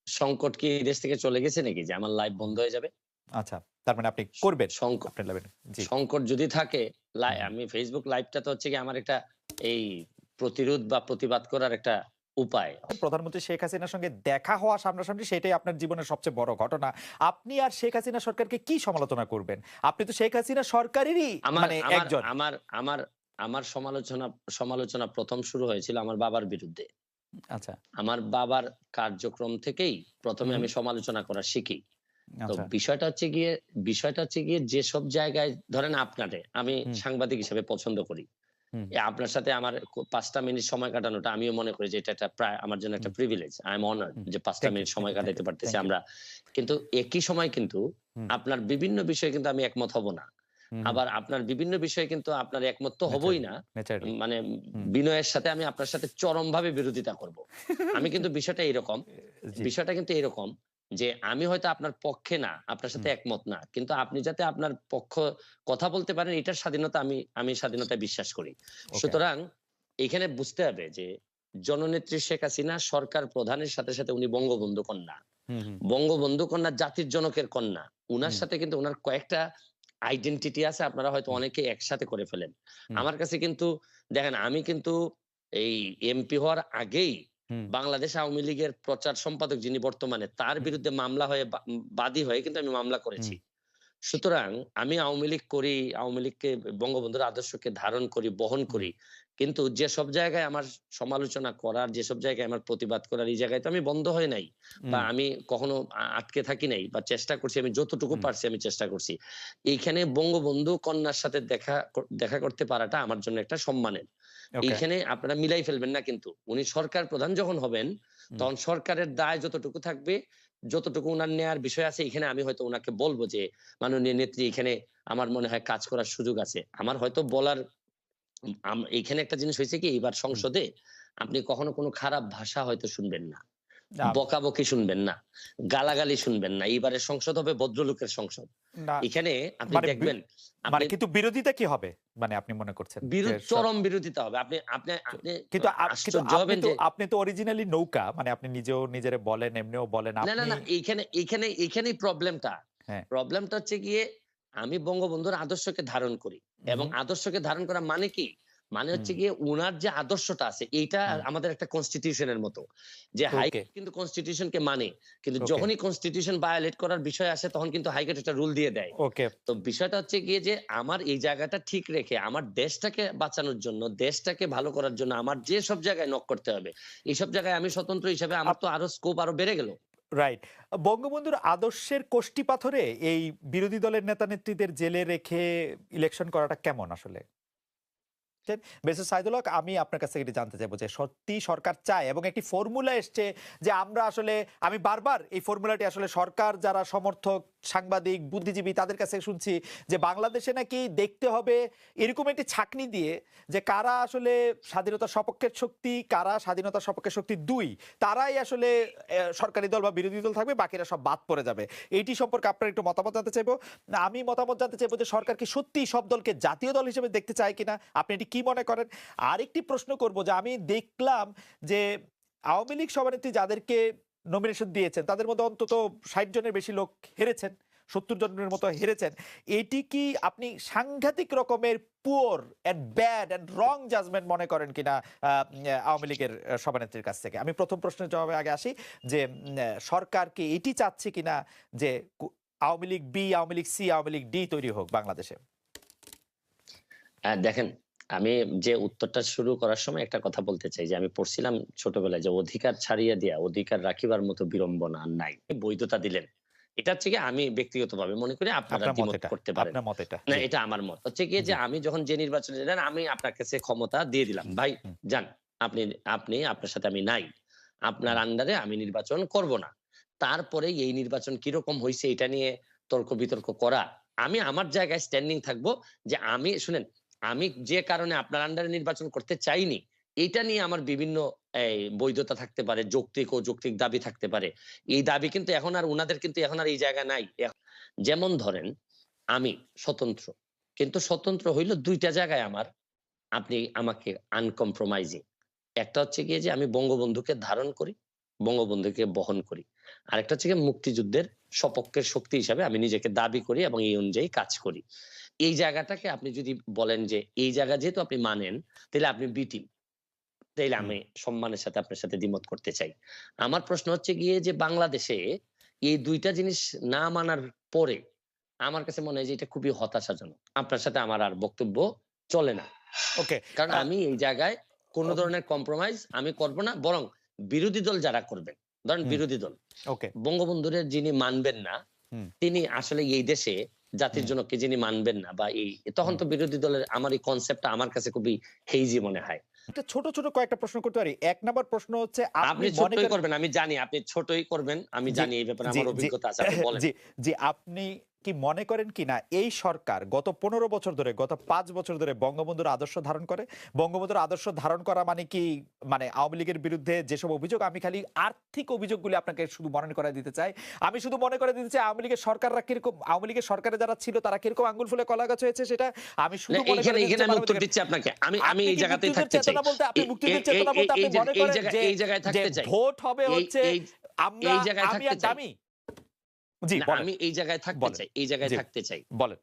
সংকট কি এই দেশ থেকে চলে গেছে নাকি যে আমার লাইভ বন্ধ হয়ে যাবে? আচ্ছা। তার মানে আপনি করবেন। সংকট আপনার লাইভে জি। সংকট যদি থাকে হুম, হুম। আমি Facebook লাইভটা তো হচ্ছে গিয়ে আমার একটা এই প্রতিরোধ বা প্রতিবাদ করার একটা উপায়। প্রধানমন্ত্রী শেখ হাসিনার সঙ্গে দেখা হওয়া সামনাসামনি সেটাই আপনার জীবনের সবচেয়ে বড় ঘটনা। আপনি আর শেখ হাসিনা সরকারকে কি সমালোচনা করবেন? আপনি তো শেখ হাসিনা সরকারেরই আমার মানে আমার একজন। আমার আমার আমার সমালোচনা সমালোচনা ১ম শুরু হয়েছিল আমার বাবার বিরুদ্ধে। আচ্ছা। আমার বাবার কার্যক্রম থেকেই ১ম এ হুম, আমি সমালোচনা করা শিখি। তো আচ্ছা। বিষয়টা হচ্ছে গিয়ে যেসব জায়গায় ধরেন আপনারে আমি হুম, সাংবাদিক হিসেবে পছন্দ করি। হুম, আপনার সাথে আমার ৫ টা মিনিট সময় কাটানোটা আমিও মনে করি যে এটা একটা প্রায় আমার জন্য একটা হুম, প্রিভিলেজ। আই এম অনার্ড হুম। যে ৫ টা থ্যাংক ইউ, মিনিট থ্যাংক সময় ইউ, থ্যাংক কাটাইতে ইউ, পারতেছি থ্যাংক ইউ। আমরা। কিন্তু একই সময় কিন্তু হুম, আপনার বিভিন্ন বিষয়ে কিন্তু আমি একমত হব না। হুম, হুম। আবার আপনার বিভিন্ন বিষয়ে কিন্তু আপনার একমত তো হবই ন্যাচারালি, না। ন্যাচারালি। মানে হুম। বিনয়ের সাথে আমি আপনার সাথে চরমভাবে বিরোধিতা করব। আমি কিন্তু বিষয়টা এরকম, জি। বিষয়টা কিন্তু এরকম যে আমি হয়তো আপনার পক্ষে না, আপনার সাথে হুম, একমত না। কিন্তু আপনি যাতে আপনার পক্ষ কথা বলতে পারেন এটার স্বাধীনতা আমি স্বাধীনতায় বিশ্বাস করি। ওকে। সুতরাং এখানে বুঝতে হবে যে জননেত্রী শেখ হাসিনা সরকার প্রধানের সাথে, সাথে উনি বঙ্গবন্ধু কন্যা। হুম, হুম, বঙ্গবন্ধু কন্যা জাতির জনকের কন্যা। উনার হুম, সাথে কিন্তু উনার কয়েকটা আইডেন্টিটি আছে আপনারা হয়তো হুম, অনেকে একসাথে করে ফেলেন। হুম, আমার কাছে কিন্তু দেখেন আমি কিন্তু এই এমপি হওয়ার আগেই হুম, বাংলাদেশ আওয়ামী লীগের প্রচার সম্পাদক যিনি বর্তমানে তার হুম, বিরুদ্ধে মামলা হয়ে বাদী হয়ে কিন্তু আমি মামলা হুম, করেছি। সুতরাং আমি আওয়ামী লীগ করি, আওয়ামী লীগকে বঙ্গবন্ধুর আদর্শকে ধারণ করি, বহন হুম, করি। কিন্তু যেসব জায়গায় আমার সমালোচনা করার, যেসব জায়গায় আমার প্রতিবাদ করার এই জায়গায় তো আমি বন্ধ হই নাই। বা হুম, আমি কখনো আটকে থাকি নাই বা চেষ্টা করছি আমি যতটুকু হুম। পারছি আমি চেষ্টা করছি। এইখানে বঙ্গবন্ধু কন্যার সাথে দেখা করতে পারাটা আমার জন্য একটা সম্মানের। ওকে। এইখানে আপনারা মিলাই ফেলবেন না কিন্তু। উনি সরকার প্রধান যখন হবেন, হুম, তখন সরকারের দায় যতটুকু থাকবে, যতটুকু উনার নেয়ার বিষয় আছে এখানে আমি হয়তো উনাকে বলব যে, "মাননীয় নেত্রী এখানে আমার মনে হয় কাজ করার সুযোগ আছে।" আমার হয়তো বলার এইখানে একটা জিনিস হইছে কি এইবার হুম। সংসদে আপনি কখনো কোনো খারাপ ভাষা হয়তো শুনবেন না। না, বকাবকি শুনবেন না। গালাগালি শুনবেন না। এইবারের সংসদ হবে ভদ্রলোকের সংসদ। না এখানে আপনি মানে দেখবেন আপনি মানে কিন্তু বিরোধিতা কি হবে? মানে আপনি মনে করছেন যে চরম বিরোধিতা হবে। আপনি আপনি চ আপনি কিন্তু কিন্তু আশ্চর্য আপনি হবেন তো যে আপনি তো অরিজিনালি নৌকা। মানে আপনি নিজেও নিজেরে বলেন, এমনিও বলেন। না, না, আপনি না এইখানেই প্রবলেমটা। হ্যাঁ। প্রবলেমটা হচ্ছে গিয়ে আমি বঙ্গবন্ধুর আদর্শকে ধারণ করি এবং উহু, আদর্শকে ধারণ করা মানে কি? মানে হুম, হচ্ছে গিয়ে উনার যে আদর্শটা আছে এইটা হুম। আমাদের একটা কনস্টিটিউশন এর মতো। যে ওকে, হাইকোর্ট কিন্তু কনস্টিটিউশন কে মানে। কিন্তু ওকে, যখনই কনস্টিটিউশন ভায়োলেট করার বিষয় আসে তখন কিন্তু হাইকোর্ট একটা রুল দিয়ে দেয়। ওকে। তো বিষয়টা হচ্ছে গিয়ে যে আমার এই জায়গাটা ঠিক রেখে আমার দেশটাকে বাঁচানোর জন্য, দেশটাকে ভালো করার জন্য আমার যেসব জায়গায় নক করতে হবে, এইসব জায়গায় আমি স্বতন্ত্র হিসেবে আমার আপ তো আরো স্কোপ আরো বেড়ে গেল। রাইট। বঙ্গবন্ধুর আদর্শের কষ্টি পাথরে এই বিরোধী দলের নেতা-নেত্রীদের জেলে রেখে ইলেকশন করাটা কেমন আসলে? মিস্টার সাইদুল হক, আমি আপনার কাছ থেকে এটি জানতে চাইবো যে সত্যি সরকার চায় এবং একটি ফর্মুলা এসছে যে আমরা আসলে আমি বারবার এই ফর্মুলাটি আসলে সরকার যারা সমর্থক সাংবাদিক বুদ্ধিজীবী তাদের কাছে শুনছি যে বাংলাদেশে নাকি দেখতে হবে এরকম একটি ছাঁকনি দিয়ে যে কারা আসলে স্বাধীনতার সপক্ষের শক্তি কারা স্বাধীনতার সপক্ষের শক্তি দুই তারাই আসলে সরকারি দল বা বিরোধী দল থাকবে বাকিরা সব বাদ পড়ে যাবে। এইটি সম্পর্কে আপনার একটু মতামত জানতে চাইবো। না, আমি মতামত জানতে চাইবো যে সরকার কি সত্যি সব দলকে জাতীয় দল হিসেবে দেখতে চায় কিনা, আপনি এটি কি মনে করেন? আরেকটি প্রশ্ন করব যে আমি দেখলাম যে আওয়ামী লীগ সভানেত্রী যাদেরকে নমিনেশন দিয়েছেন তাদের মধ্যে অন্তত ৬০ জনের বেশি লোক হেরেছেন, ৭০ জনের মতো হেরেছেন। এটি কি আপনি সাংঘাতিক রকমের poor and bad and wrong judgement মনে করেন কিনা আওয়ামী লীগের সভানেত্রীর কাছ থেকে? আমি প্রথম প্রশ্নের জবাবে আগে আসি যে সরকার কি এটি চাচ্ছে কিনা যে Awami League B, Awami League C, Awami League D তৈরি হোক বাংলাদেশে? দেখেন আমি যে উত্তরটা শুরু করার সময় একটা কথা বলতে চাই যে আমি পড়ছিলাম ছোটবেলায় যে অধিকার ছাড়িয়া দিয়া অধিকার রাখিবার মতো বিড়ম্বনা আর নাই। বৈধতা দিলেন। এটা হচ্ছে গিয়ে আমি ব্যক্তিগতভাবে মনে করি আপনারা আপনার মত দ্বিমত এটা, করতে পারেন। আপনার মত এটা। না জি, এটা আমার মত। হচ্ছে গিয়ে যে জি। আমি যখন যে নির্বাচনে যান আমি আপনার কাছে ক্ষমতা দিয়ে দিলাম। হুম, ভাই হুম, যান। আপনি আপনি আপনার সাথে আমি নাই। আপনার হুম, আন্ডারে আমি নির্বাচন করব না। তারপরে এই নির্বাচন কিরকম হইছে এটা নিয়ে তর্ক বিতর্ক করা। আমি আমার জায়গায় স্ট্যান্ডিং থাকবো যে আমি শুনেন আমি যে কারণে আপনার আন্ডারে নির্বাচন করতে চাইনি, এইটা নিয়ে আমার বিভিন্ন বৈধতা থাকতে পারে, যৌক্তিক অযৌক্তিক দাবি থাকতে পারে। এই দাবি কিন্তু এখন আর উনাদের কিন্তু এখন আর এই জায়গা নাই। যেমন ধরেন আমি স্বতন্ত্র। কিন্তু স্বতন্ত্র হইল ২ টা জায়গায় আমার আপনি আমাকে আনকম্প্রোমাইজিং। একটা হচ্ছে গিয়ে যে আমি বঙ্গবন্ধুকে ধারণ করি, বঙ্গবন্ধুকে বহন করি। আরেকটা হচ্ছে গিয়ে মুক্তিযুদ্ধের সপক্ষের শক্তি হিসাবে আমি নিজেকে দাবি করি এবং এই অনুযায়ী কাজ করি। এই জায়গাটাকে আপনি যদি বলেন যে এই জায়গা যেহেতু আপনি মানেন, তাইলে আপনি বি টিম। তাইলে হুম, আমি সম্মানের সাথে আপনার সাথে দ্বিমত করতে চাই। আমার প্রশ্ন হচ্ছে গিয়ে যে বাংলাদেশে এই ২ টা জিনিস না মানার পরে আমার কাছে মনে হয় যে এটা খুবই হতাশাজনক। আপনার সাথে আমার আর বক্তব্য চলে না। ওকে। কারণ আ আমি এই জায়গায় কোন অম ধরনের কম্প্রোমাইজ আমি করব না। বরং বিরোধী দল যারা করবেন, ধরেন হুম, বিরোধী দল, ওকে। বঙ্গবন্ধুরে যিনি মানবেন না, হুম, তিনি আসলে এই দেশে জাতির হুম, জনককে যিনি মানবেন না বা এই তখন হুম। তো বিরোধী দলের আমার এই কনসেপ্টটা আমার কাছে খুবই হেইজি মনে হয়। একটা ছোট, ছোট কয়েকটা প্রশ্ন করতে পারি। ১ নাম্বার প্রশ্ন হচ্ছে আপনি আপনি মনে ছোট্টই করেন করবেন। আমি জানি আপনি ছোটই করবেন। আমি জি, জানি এই ব্যাপারে জি, আমার জি, অভিজ্ঞতা আছে। আপনি বলেন। জি, জি, আপনি কি মনে করেন কিনা এই সরকার গত ১৫ বছর ধরে, গত ৫ বছর ধরে বঙ্গবন্ধুর আদর্শ ধারণ করে? বঙ্গবন্ধুর আদর্শ ধারণ করা মানে কি মানে আওয়ামী লীগের বিরুদ্ধে যেসব অভিযোগ আমি খালি আর্থিক অভিযোগগুলি আপনাকে শুধু মনে করায় দিতে চাই। আমি শুধু মনে করে দিতে চাই আওয়ামী লীগের সরকাররা কিরকম আওয়ামী লীগের সরকারে যারা ছিল তারা কিরকম আঙ্গুল ফুলে কলা গাছ হয়েছে সেটা আমি না শুধু মনে করে এইখানে দিতে এইখানে চাই আমি উত্তর মানবাধিকার দিচ্ছি আপনাকে। আমি আমি আপনি এই কি জায়গাতেই মুক্তিযুদ্ধের থাকতে চাই। চেতনা বলতে আপনি এই এই মুক্তিযুদ্ধের এই চেতনা বলতে আপনি এই জায়গা মনে এই করেন জায়গায় যে এই জায়গায় যে থাকতে চাই। ভোট হবে এই হচ্ছে এই আমরা এই জায়গায় আমি থাকতে আর চাই। দামি জি, না বলেন, আমি এই জায়গায় থাকতে বলেন। চাই। এই জায়গায় জি, থাকতে চাই। বলেন।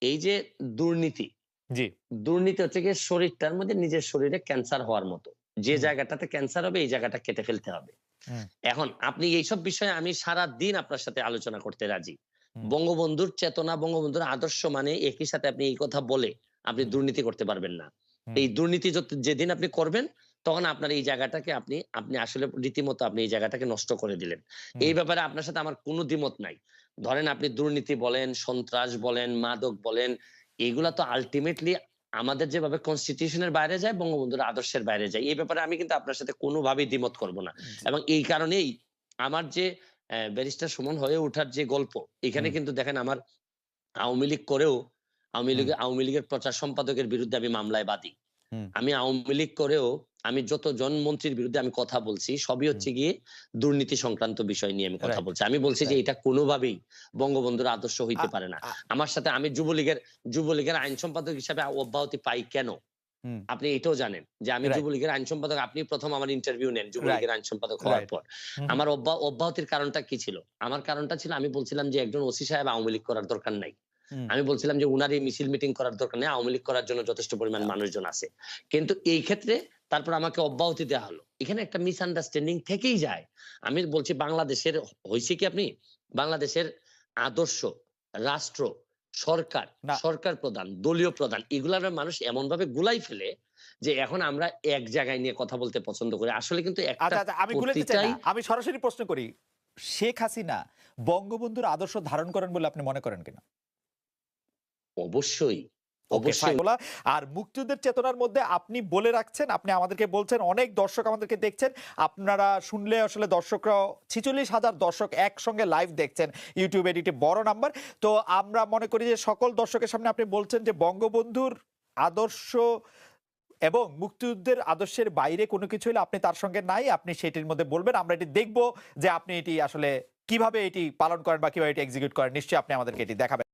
এই যে দুর্নীতি, জি, দুর্নীতি হচ্ছে গিয়ে শরীরটার মধ্যে নিজের শরীরে ক্যান্সার হওয়ার মতো। যে হুম, জায়গাটাতে ক্যান্সার হবে এই জায়গাটা কেটে ফেলতে হবে। হুম, এখন আপনি এইসব বিষয়ে আমি সারাদিন আপনার সাথে আলোচনা করতে রাজি। হুম, বঙ্গবন্ধুর চেতনা, বঙ্গবন্ধুর আদর্শ মানে একই সাথে আপনি এই কথা বলে আপনি হুম, দুর্নীতি করতে পারবেন না। হুম, এই দুর্নীতি যেদিন আপনি করবেন তখন আপনার এই জায়গাটাকে আপনি আপনি আসলে রীতিমতো আপনি এই জায়গাটাকে নষ্ট করে দিলেন। হুম, এই ব্যাপারে আপনার সাথে আমার কোনো দ্বিমত নাই। ধরেন আপনি দুর্নীতি বলেন, সন্ত্রাস বলেন, মাদক বলেন, এগুলা তো আল্টিমেটলি আমাদের যেভাবে কনস্টিটিউশন এর বাইরে যায়, বঙ্গবন্ধুর আদর্শের বাইরে যায়। এই ব্যাপারে আমি কিন্তু আপনার সাথে কোনোভাবেই দ্বিমত করব না। জি, এবং এই কারণেই আমার যে ব্যারিস্টার সুমন হয়ে ওঠার যে গল্প, এখানে হুম, কিন্তু দেখেন আমার আওয়ামী লীগ করেও হুম, আওয়ামী লীগের প্রচার সম্পাদকের বিরুদ্ধে আমি মামলায় বাদী। হুম, আমি আওয়ামী লীগ করেও আমি যতজন মন্ত্রীর বিরুদ্ধে আমি কথা বলছি, সবই হুম, হচ্ছে গিয়ে দুর্নীতি সংক্রান্ত বিষয় নিয়ে আমি কথা রাইট, বলছি। আমি বলছি যে রাইট। এটা কোনোভাবেই বঙ্গবন্ধুর আদর্শ আ হইতে পারে না। আ আমার সাথে আমি যুবলীগের আইন সম্পাদক হিসাবে অব্যাহতি পাই কেন? হুম, আপনি এটাও জানেন যে আমি রাইট, যুবলীগের আইন সম্পাদক, আপনি ১ম আমার ইন্টারভিউ নেন রাইট, যুবলীগের আইন সম্পাদক হওয়ার রাইট। পর। হুম, হুম, আমার অব্যাহতির কারণটা কি ছিল? আমার কারণটা ছিল আমি বলছিলাম যে একজন ওসি সাহেব আওয়ামী লীগ করার দরকার নাই। হুম। আমি বলছিলাম যে উনার এই মিছিল মিটিং করার দরকার নেই। আওয়ামী লীগ করার জন্য যথেষ্ট পরিমাণ মানুষজন আছে। কিন্তু এই ক্ষেত্রে তারপর আমাকে অব্যাহতি দেয়া হলো। এখানে একটা মিসআন্ডারস্ট্যান্ডিং থেকেই যায়। আমি বলছি বাংলাদেশের হইছে কি আপনি বাংলাদেশের আদর্শ, রাষ্ট্র, সরকার, না সরকার প্রধান, দলীয় প্রধান এগুলার মানুষ এমনভাবে গুলাই ফেলে যে এখন আমরা এক জায়গায় নিয়ে কথা বলতে পছন্দ করি। আসলে কিন্তু একটা আচ্ছা, আচ্ছা আমি গুলাতে চাই প্রতিটাই না। আমি সরাসরি প্রশ্ন করি। শেখ হাসিনা বঙ্গবন্ধুর আদর্শ ধারণ করেন বলে আপনি মনে করেন কিনা? অবশ্যই, ওকে ফাইন। অবশ্যই আর মুক্তিযুদ্ধের চেতনার মধ্যে আপনি বলে রাখছেন, আপনি আমাদেরকে বলছেন, অনেক দর্শক আমাদেরকে দেখছেন। আপনারা শুনলে আসলে দর্শকরাও ৪৬,০০০ দর্শক একসঙ্গে লাইভ দেখছেন। YouTube এটি বড় নাম্বার। তো আমরা মনে করি যে সকল দর্শকের সামনে আপনি বলছেন যে বঙ্গবন্ধুর আদর্শ এবং মুক্তিযুদ্ধের আদর্শের বাইরে কোনো কিছু হলে আপনি তার সঙ্গে নাই। আপনি সেটির মধ্যে বলবেন। আমরা এটি দেখব যে আপনি এটি আসলে কিভাবে এটি পালন করেন বা কিভাবে এটি এক্সিকিউট করেন। নিশ্চয়ই আপনি আমাদেরকে এটি দেখাবেন।